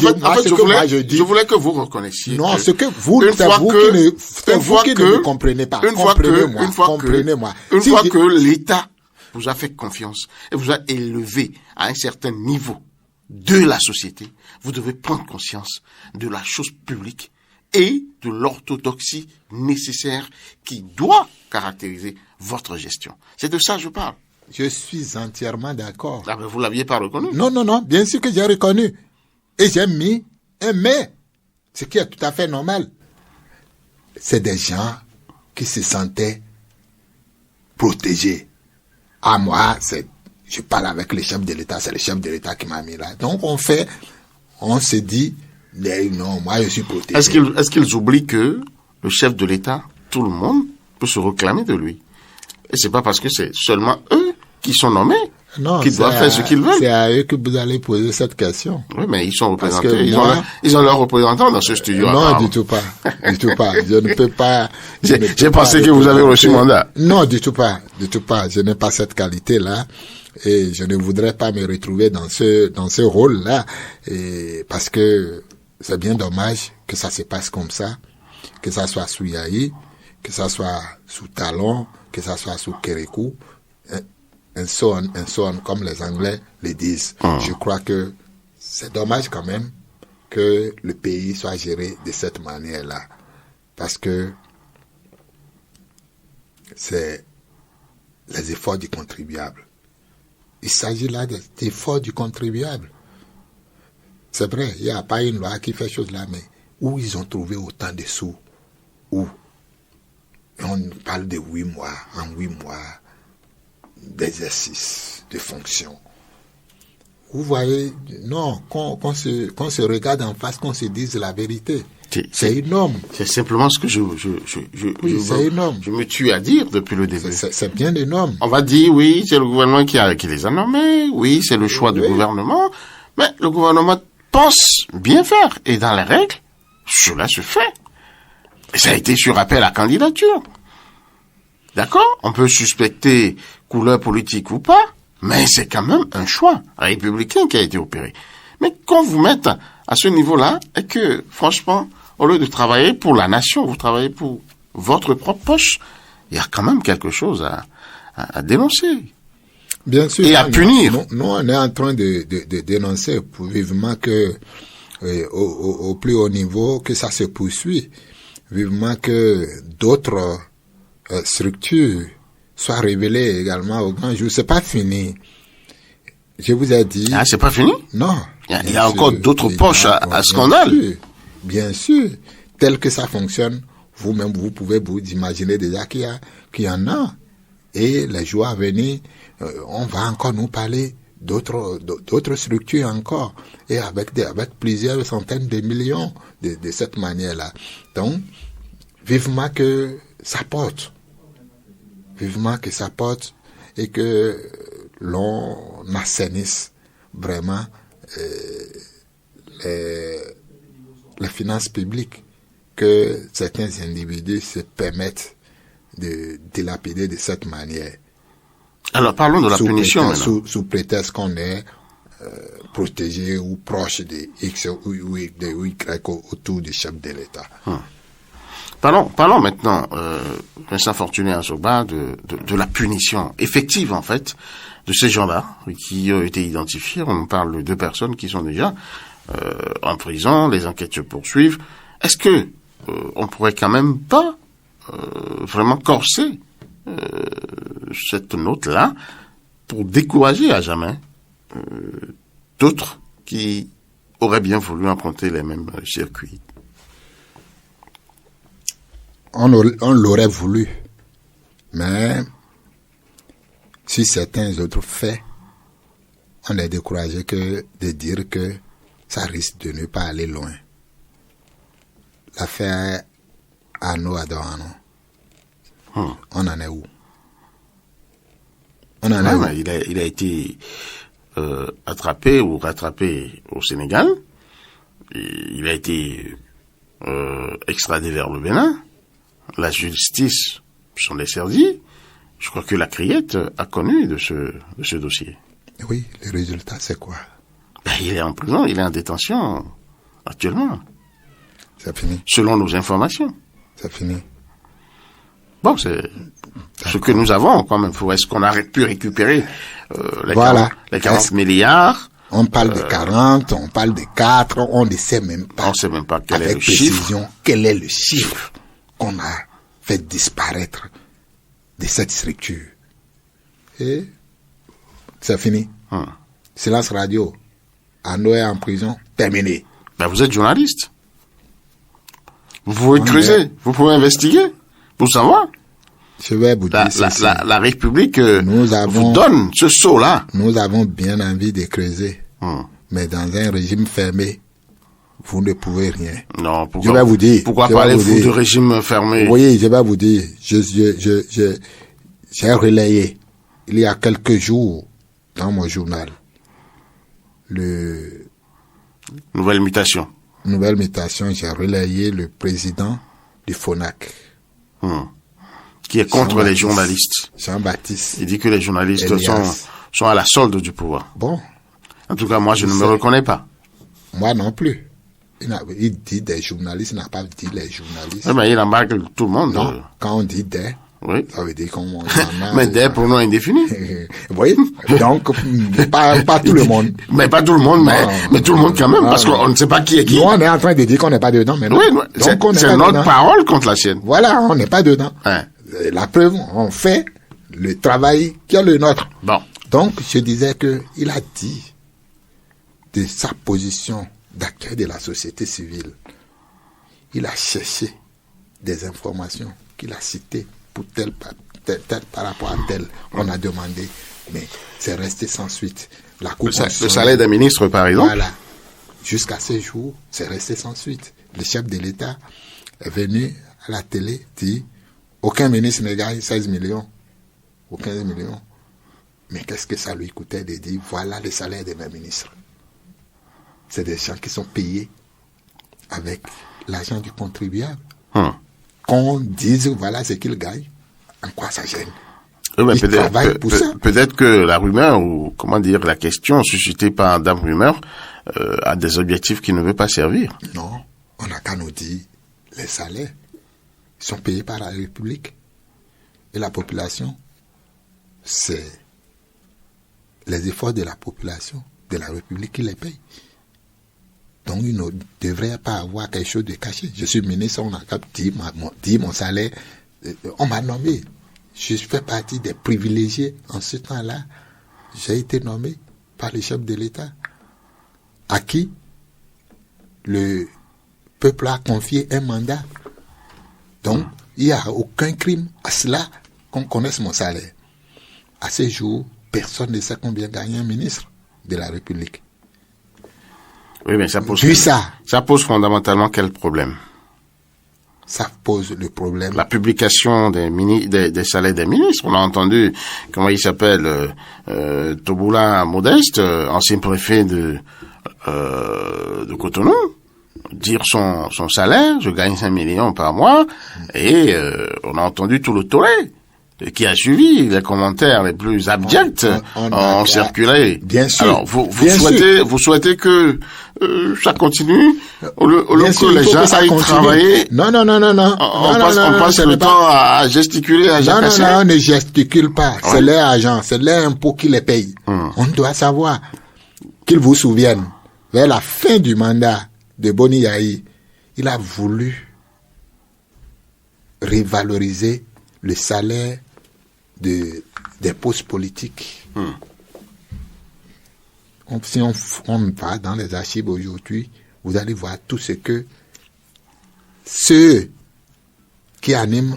je voulais que vous reconnaissiez. Non, ce que vous, c'est vous qui ne me comprenez pas. Comprenez-moi. Une fois que l'État vous a fait confiance et vous a élevé à un certain niveau de la société, vous devez prendre conscience de la chose publique et de l'orthodoxie nécessaire qui doit caractériser votre gestion. C'est de ça que je parle. Je suis entièrement d'accord. Ah ben vous l'aviez pas reconnu? Non, bien sûr que j'ai reconnu. Et j'ai mis un mais, ce qui est tout à fait normal. C'est des gens qui se sentaient protégés. À moi, je parle avec le chef de l'État, c'est le chef de l'État qui m'a mis là. Donc on se dit, non, moi je suis protégé. Est-ce qu'ils oublient que le chef de l'État, tout le monde peut se réclamer de lui? Et c'est pas parce que c'est seulement eux qui sont nommés qui doivent faire ce qu'ils veulent. C'est à eux que vous allez poser cette question. Oui, mais ils sont représentés. Ils ont leurs représentants dans ce studio. Non, du tout pas. Du tout pas. Je ne peux pas. J'ai pensé que vous avez reçu mandat. Non, du tout pas. Du tout pas. Je n'ai pas cette qualité-là. Et je ne voudrais pas me retrouver dans ce rôle-là. Et parce que c'est bien dommage que ça se passe comme ça. Que ça soit sous Yahi, que ça soit sous Talon, que ça soit sous Kérékou, and so on, comme les Anglais le disent. Je crois que c'est dommage quand même que le pays soit géré de cette manière-là. Parce que c'est les efforts du contribuable. Il s'agit là des efforts du contribuable. C'est vrai, il n'y a pas une loi qui fait chose là, mais où ils ont trouvé autant de sous? Où? On parle de 8 mois, en 8 mois d'exercice, de fonction. Vous voyez, non, qu'on se regarde en face, qu'on se dise la vérité. C'est énorme. C'est simplement ce que je me tue à dire depuis le début. C'est bien énorme. On va dire, oui, c'est le gouvernement qui les a nommés, oui, c'est le choix du gouvernement, mais le gouvernement pense bien faire. Et dans les règles, cela se fait. Et ça a été sur appel à candidature. D'accord? On peut suspecter couleur politique ou pas, mais c'est quand même un choix républicain qui a été opéré. Mais quand vous mettez à ce niveau-là, et que, franchement, au lieu de travailler pour la nation, vous travaillez pour votre propre poche, il y a quand même quelque chose à dénoncer. Bien sûr. Et à punir. Nous, on est en train de dénoncer vivement que, au plus haut niveau, que ça se poursuit. Vivement que d'autres structures soient révélées également au grand jour. C'est pas fini. Je vous ai dit. Ah, c'est pas fini? Non. Il y a encore d'autres poches à scandale. Bien sûr. Tel que ça fonctionne, vous-même, vous pouvez vous imaginer déjà qu'il y en a. Et les jours à venir, on va encore nous parler d'autres structures encore. Et avec plusieurs centaines de millions de cette manière-là. Donc, vivement que ça porte. Vivement que ça porte et que l'on assainisse vraiment les finances publiques, que certains individus se permettent de dilapider de cette manière. Alors parlons de la punition maintenant. Sous prétexte qu'on est protégé ou proche de X ou Y autour du chef de l'État. Parlons maintenant, Vincent Fortuné Azogba, de la punition effective, en fait, de ces gens-là qui ont été identifiés. On parle de 2 personnes qui sont déjà en prison, les enquêtes se poursuivent. Est-ce que on pourrait quand même pas vraiment corser cette note-là pour décourager à jamais d'autres qui auraient bien voulu emprunter les mêmes circuits? On l'aurait voulu, mais si certains autres faits, on est découragé que de dire que ça risque de ne pas aller loin. L'affaire Arnaud Adorano, on en est où? On en est où? Il a été attrapé ou rattrapé au Sénégal. Il a été extradé vers le Bénin. La justice s'en est servie. Je crois que la Criette a connu de ce dossier. Oui, le résultat, c'est quoi? Il est en prison, il est en détention actuellement. C'est fini. Selon nos informations. C'est fini. Bon, c'est ce que nous avons quand même. Est-ce qu'on a pu récupérer les 40 milliards? On parle de 40, on parle de 4, on ne sait même pas. On ne sait même pas quel est le précision, chiffre. Quel est le chiffre qu'on a fait disparaître de cette structure. Et c'est fini. Silence radio. Arnaud est en prison. Terminé. Vous êtes journaliste. Vous pouvez creuser. Vous pouvez investiguer. Pour savoir. Je vais vous dire ceci. La République vous donne ce saut-là. Nous avons bien envie de creuser. Mais dans un régime fermé, vous ne pouvez rien. Non, pourquoi, je vais vous dire. Pourquoi parlez-vous de régime fermé? Oui, je vais vous dire. J'ai relayé, il y a quelques jours, dans mon journal, Nouvelle mutation, j'ai relayé le président du FONAC. Qui est contre les journalistes. Jean-Baptiste. Il dit que les journalistes sont à la solde du pouvoir. Bon. En tout cas, moi, je ne me reconnais pas. Moi non plus. Il dit des journalistes, il n'a pas dit les journalistes. Oui, mais il embarque tout le monde. Non, quand on dit des, oui. Ça veut dire qu'on mais des pour nous indéfini. Oui, donc pas tout le monde. Mais pas tout le monde, mais tout le monde quand même, parce qu'on ne sait pas qui est qui. Nous, on est en train de dire qu'on n'est pas dedans maintenant. Oui, c'est notre parole contre la sienne. Voilà, on n'est pas dedans. La preuve, on fait le travail qui est le nôtre. Bon. Donc, je disais que il a dit de sa position d'acteur de la société civile. Il a cherché des informations qu'il a citées pour tel par rapport à tel. On a demandé, mais c'est resté sans suite. La Cour Le constitutionnelle. salaire des ministres, par exemple. Voilà. Jusqu'à ce jour, c'est resté sans suite. Le chef de l'État est venu à la télé dire aucun ministre ne gagne 16 millions. Aucun million. Mais qu'est-ce que ça lui coûtait de dire voilà le salaire de mes ministres? C'est des gens qui sont payés avec l'argent du contribuable. Qu'on dise voilà ce qu'ils gagnent, en quoi ça gêne? Oui, mais Ils travaillent pour ça. peut-être que la rumeur, ou comment dire, la question suscitée par Dame Rumeur, a des objectifs qui ne veut pas servir. Non, on n'a qu'à nous dire les salaires sont payés par la République. Et la population, c'est les efforts de la population, de la République qui les paye. Donc, il ne devrait pas avoir quelque chose de caché. Je suis ministre, on a dit mon salaire, on m'a nommé. Je fais partie des privilégiés. En ce temps-là, j'ai été nommé par le chef de l'État, à qui le peuple a confié un mandat. Donc, il n'y a aucun crime à cela qu'on connaisse mon salaire. À ce jour, personne ne sait combien gagne un ministre de la République. Oui, mais ça pose, ça pose fondamentalement quel problème? Ça pose le problème. La publication des salaires des ministres. On a entendu, comment il s'appelle, Toboula Modeste, ancien préfet de Cotonou, dire son salaire, je gagne 5 millions par mois, et on a entendu tout le tollé qui a suivi, les commentaires les plus abjects ont circulé. Bien sûr. Alors, vous souhaitez que ça continue au lieu que les gens aillent travailler. Non. On passe le temps à gesticuler, à jacasser. Non, on ne gesticule pas. Ouais. C'est leur argent, c'est leur impôt qui les paye. On doit savoir qu'ils vous souviennent. Vers la fin du mandat de Boni Yahi, il a voulu revaloriser le salaire des postes politiques. Si on va dans les archives aujourd'hui, vous allez voir tout ce que ceux qui animent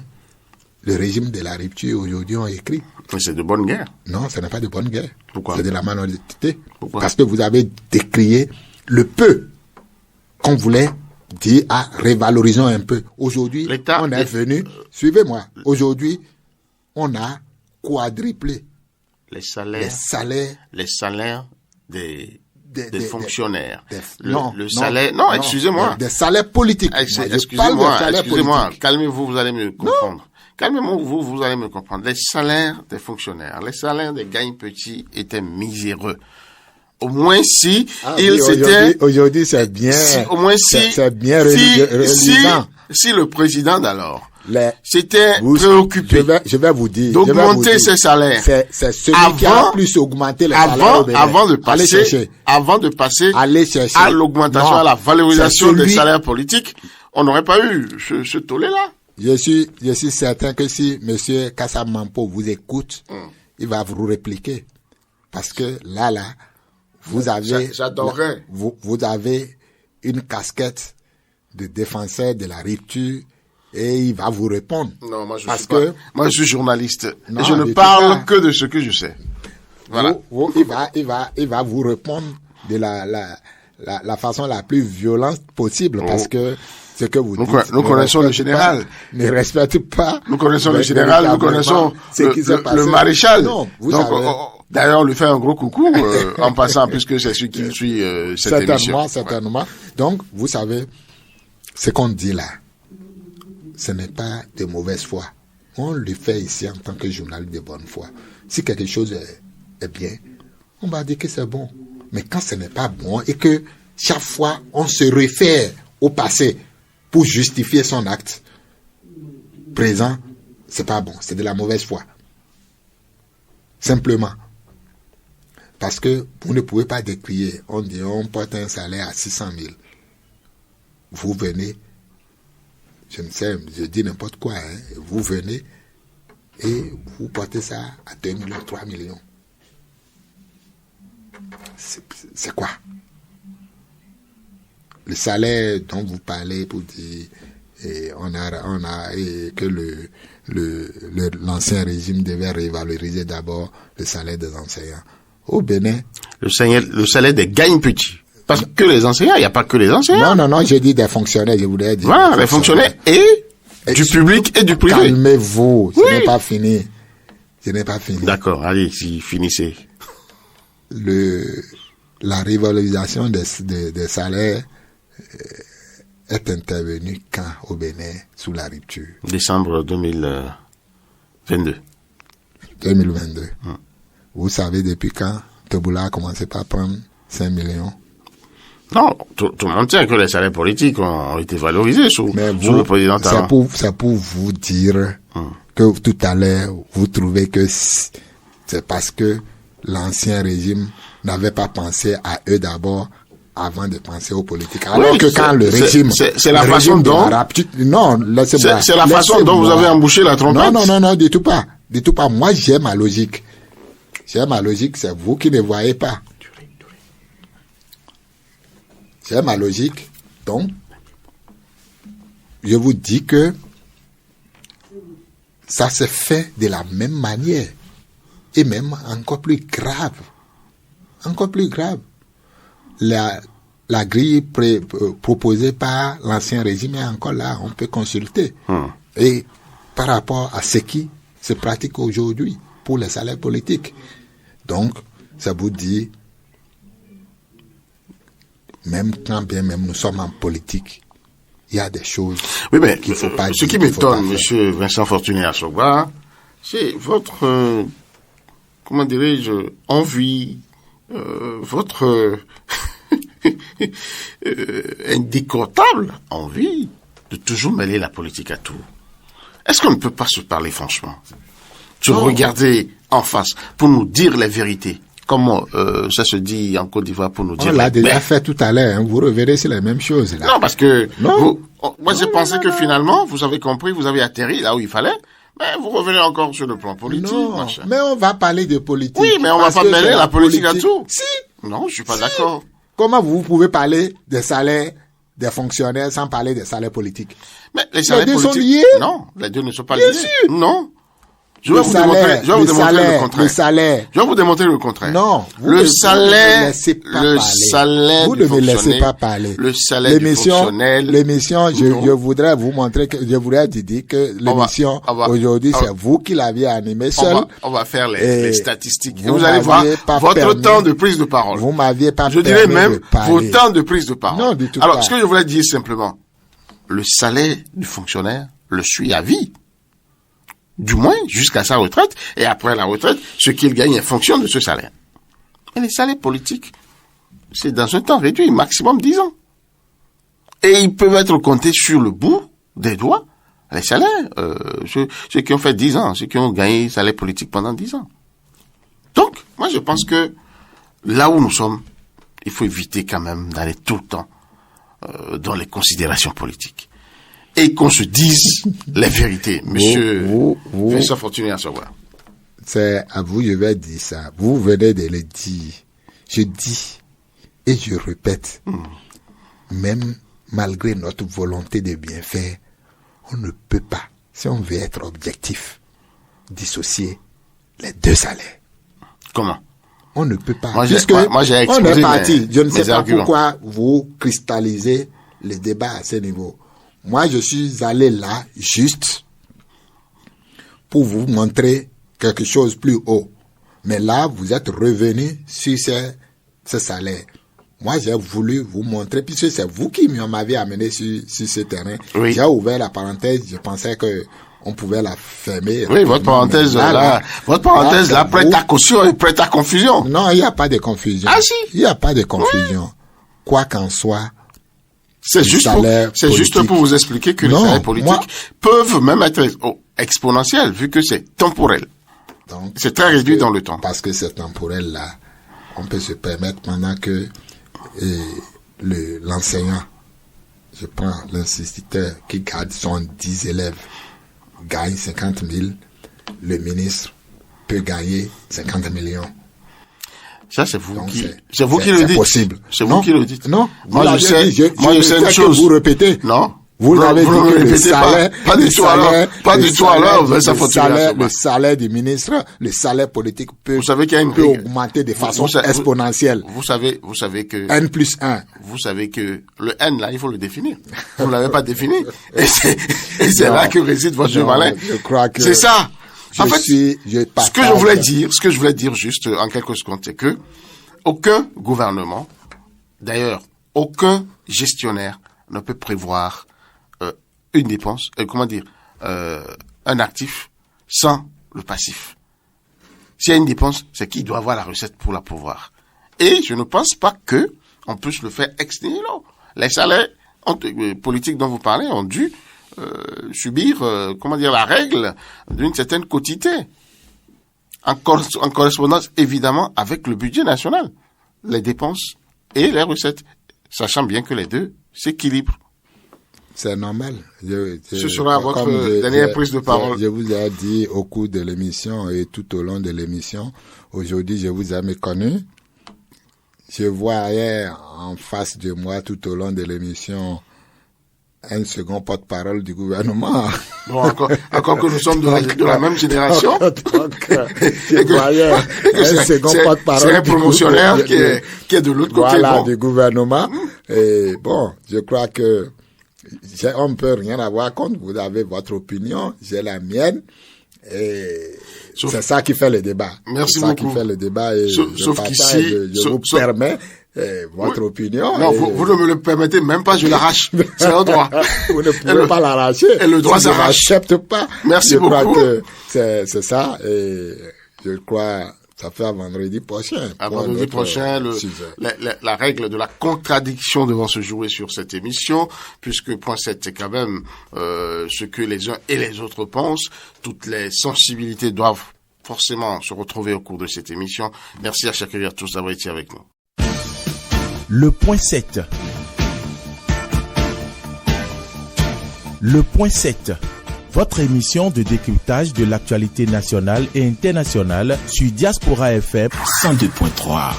le régime de la rupture aujourd'hui ont écrit. Mais c'est de bonne guerre. Non, ce n'est pas de bonne guerre. Pourquoi? C'est de la malhonnêteté. Pourquoi? Parce que vous avez décrié le peu qu'on voulait dire révalorisons un peu. Aujourd'hui, on est venu, suivez-moi, aujourd'hui, on a quadruplé les salaires des fonctionnaires. Le salaire, non, excusez-moi. Des salaires politiques. Excusez-moi, calmez-vous, vous allez me comprendre. Calmez-vous, vous allez me comprendre. Les salaires des fonctionnaires, les salaires des gagnes petits étaient miséreux. Au moins si aujourd'hui c'est bien. C'est bien relisant. Si le président d'alors s'était préoccupé. Je vais vous dire. D'augmenter ses salaires. C'est celui qui a plus augmenté les salaires. Avant de passer à l'augmentation, à la valorisation des salaires politiques, on n'aurait pas eu ce tollé-là. Je suis certain que si M. Kassam Mampo vous écoute, il va vous répliquer. Parce que là, vous avez, j'adorerais. Vous avez une casquette de défenseur de la rupture et il va vous répondre. Non, moi je suis journaliste et je ne parle que de ce que je sais. Voilà. Il va vous répondre de la façon la plus violente possible parce que ce que vous dites. Nous connaissons le général. Ne respecte pas. Nous connaissons le général, nous connaissons le maréchal. Non, vous savez. D'ailleurs, on lui fait un gros coucou en passant, puisque c'est celui qui suit cette émission. Certainement. Ouais. Donc, vous savez, ce qu'on dit là, ce n'est pas de mauvaise foi. On le fait ici en tant que journaliste de bonne foi. Si quelque chose est bien, on va dire que c'est bon. Mais quand ce n'est pas bon et que chaque fois on se réfère au passé pour justifier son acte présent, c'est pas bon. C'est de la mauvaise foi. Simplement. Parce que vous ne pouvez pas décrier. On dit on porte un salaire à 600 000. Vous venez, je ne sais, je dis n'importe quoi, vous venez et vous portez ça à 2 millions, 3 millions. C'est quoi? Le salaire dont vous parlez pour dire que l'ancien régime devait revaloriser d'abord le salaire des enseignants. au Bénin. Le salaire des gagne petits. Parce que les enseignants, il n'y a pas que les enseignants. Non, j'ai dit des fonctionnaires, je voulais dire. Voilà, les fonctionnaires et du public et du privé. Calmez-vous, Oui. ce n'est pas fini. D'accord, allez, finissez. La rivalisation des salaires est intervenue quand au Bénin, sous la rupture? Décembre 2022. 2022. Vous savez depuis quand Teboula a commencé par prendre 5 millions? Non, tout le monde tient que les salaires politiques ont été valorisés sous le président Talon. C'est pour vous dire que tout à l'heure, vous trouvez que c'est parce que l'ancien régime n'avait pas pensé à eux d'abord avant de penser aux politiques. Alors que quand le régime... C'est la façon dont... Non, laissez-moi. C'est la façon dont vous avez embouché la trompette. Non, du tout pas. Du tout pas. Moi, j'ai ma logique. C'est vous qui ne voyez pas. J'ai ma logique. Donc, je vous dis que ça se fait de la même manière. Et même encore plus grave. La grille proposée par l'ancien régime est encore là. On peut consulter. Et par rapport à ce qui se pratique aujourd'hui pour les salaires politiques. Donc, ça vous dit, même quand bien même nous sommes en politique, il y a des choses qu'il ne faut pas dire. Ce qui m'étonne, monsieur Vincent Fortuné Asogba, c'est votre, comment dirais-je, envie, votre indécrottable envie de toujours mêler la politique à tout. Est-ce qu'on ne peut pas se parler franchement? Se regarder en face pour nous dire la vérité. Comment ça se dit en Côte d'Ivoire pour nous dire? On l'a déjà fait tout à l'heure. Vous reverrez sur les mêmes choses. Là. Non, parce que moi j'ai pensé que finalement vous avez compris, vous avez atterri là où il fallait. Mais vous revenez encore sur le plan politique. Non, machin. mais on va parler de politique. Oui, mais on va pas mêler la politique à tout. Si. Non, je suis pas d'accord. Comment vous pouvez parler des salaires des fonctionnaires sans parler des salaires politiques? Mais les salaires politiques sont liés? Non, les deux ne sont pas Bien liés. sûr. Non. Je vais vous démontrer le contraire. Le salaire. Je vais vous démontrer le contraire. Non. Le salaire Vous ne me laissez pas parler. Le salaire du fonctionnel. L'émission, je voudrais vous montrer je voudrais te dire que l'émission, aujourd'hui, c'est vous qui l'aviez animée seul. On va faire les statistiques. Et vous allez voir votre temps de prise de parole. Vous m'aviez pas Je dirais même vos temps de prise de parole. Non, du tout Alors, pas. ce que je voulais dire simplement, le salaire du fonctionnaire le suit à vie. Du moins, jusqu'à sa retraite, et après la retraite, ce qu'il gagne en fonction de ce salaire. Et les salaires politiques, c'est dans un temps réduit, maximum 10 ans. Et ils peuvent être comptés sur le bout des doigts, les salaires, ceux qui ont fait 10 ans, ceux qui ont gagné salaire politique pendant 10 ans. Donc, moi je pense que là où nous sommes, il faut éviter quand même d'aller tout le temps dans les considérations politiques. Et qu'on se dise la vérité, monsieur Vincent Fortuné Asogba. C'est à vous, je vais dire ça. Vous venez de le dire. Je dis et je répète, même malgré notre volonté de bien faire, on ne peut pas, si on veut être objectif, dissocier les deux salaires. Comment? On ne peut pas. Moi, j'ai exposé on est parti. Je ne sais pas arguments. pourquoi vous cristallisez les débats à ce niveau. Moi, je suis allé là juste pour vous montrer quelque chose plus haut. Mais là, vous êtes revenu sur ce salaire. Moi, j'ai voulu vous montrer, puisque c'est vous qui m'avez amené sur ce terrain. Oui. J'ai ouvert la parenthèse, je pensais que on pouvait la fermer. Oui, votre parenthèse là, prête à caution et prête à confusion. Non, il n'y a pas de confusion. Ah si. Il n'y a pas de confusion. Oui. Quoi qu'en soit, c'est juste pour vous expliquer que les salaires politiques peuvent même être exponentiels, vu que c'est temporel. Donc, c'est très réduit dans le temps. Parce que c'est temporel là, on peut se permettre pendant que l'enseignant, je prends l'instituteur qui garde son 10 élèves, gagne 50 000, le ministre peut gagner 50 millions. Ça, c'est vous qui le dites. C'est possible. C'est vous qui le dites. Non. Moi, je sais une chose. Vous répétez. Non. Vous avez dit que le salaire, le salaire du ministre, le salaire politique peut augmenter de façon exponentielle. Vous savez que N+1. Vous savez que le N là, il faut le définir. Vous ne l'avez pas défini. Et c'est là que réside votre jeu malin. Je crois que c'est ça. En fait, ce que je voulais dire juste en quelques secondes, c'est que aucun gouvernement, d'ailleurs, aucun gestionnaire ne peut prévoir une dépense, un actif sans le passif. S'il y a une dépense, c'est qu'il doit avoir la recette pour la pouvoir. Et je ne pense pas que on puisse le faire ex nihilo. Les salaires politiques dont vous parlez ont dû subir, la règle d'une certaine quotité. En correspondance, évidemment, avec le budget national. Les dépenses et les recettes. Sachant bien que les deux s'équilibrent. C'est normal. Ce sera votre dernière prise de parole. Je vous ai dit au cours de l'émission et tout au long de l'émission, aujourd'hui je vous ai méconnu. Je voyais en face de moi tout au long de l'émission un second porte-parole du gouvernement. Bon, encore que nous sommes de la même génération. Je voyais un second porte-parole. C'est un promotionnaire qui est de l'autre côté. Voilà, du gouvernement. Et bon, je crois que on ne peut rien avoir contre. Vous avez votre opinion, j'ai la mienne. Et c'est ça qui fait le débat. Merci beaucoup. C'est ça beaucoup. qui fait le débat. Et sauf qu'ici, je vous permets votre opinion. Non, vous ne me le permettez même pas, je l'arrache. C'est un droit. Vous ne pouvez pas l'arracher. Et le droit s'arrache. Je n'accepte pas. Merci beaucoup. Je crois que c'est ça. Et je crois... Ça fait à vendredi prochain. À vendredi prochain, la règle de la contradiction devant se jouer sur cette émission, puisque point 7, c'est quand même ce que les uns et les autres pensent. Toutes les sensibilités doivent forcément se retrouver au cours de cette émission. Merci à chacun et à tous d'avoir été avec nous. Le point 7. Le point 7. Votre émission de décryptage de l'actualité nationale et internationale sur Diaspora FM 102.3.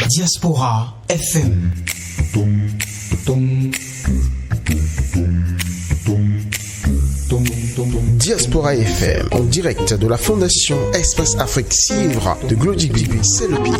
Diaspora FM. Diaspora FM, en direct de la Fondation Espace Afrique Civre de Glody Bibi, c'est le pied.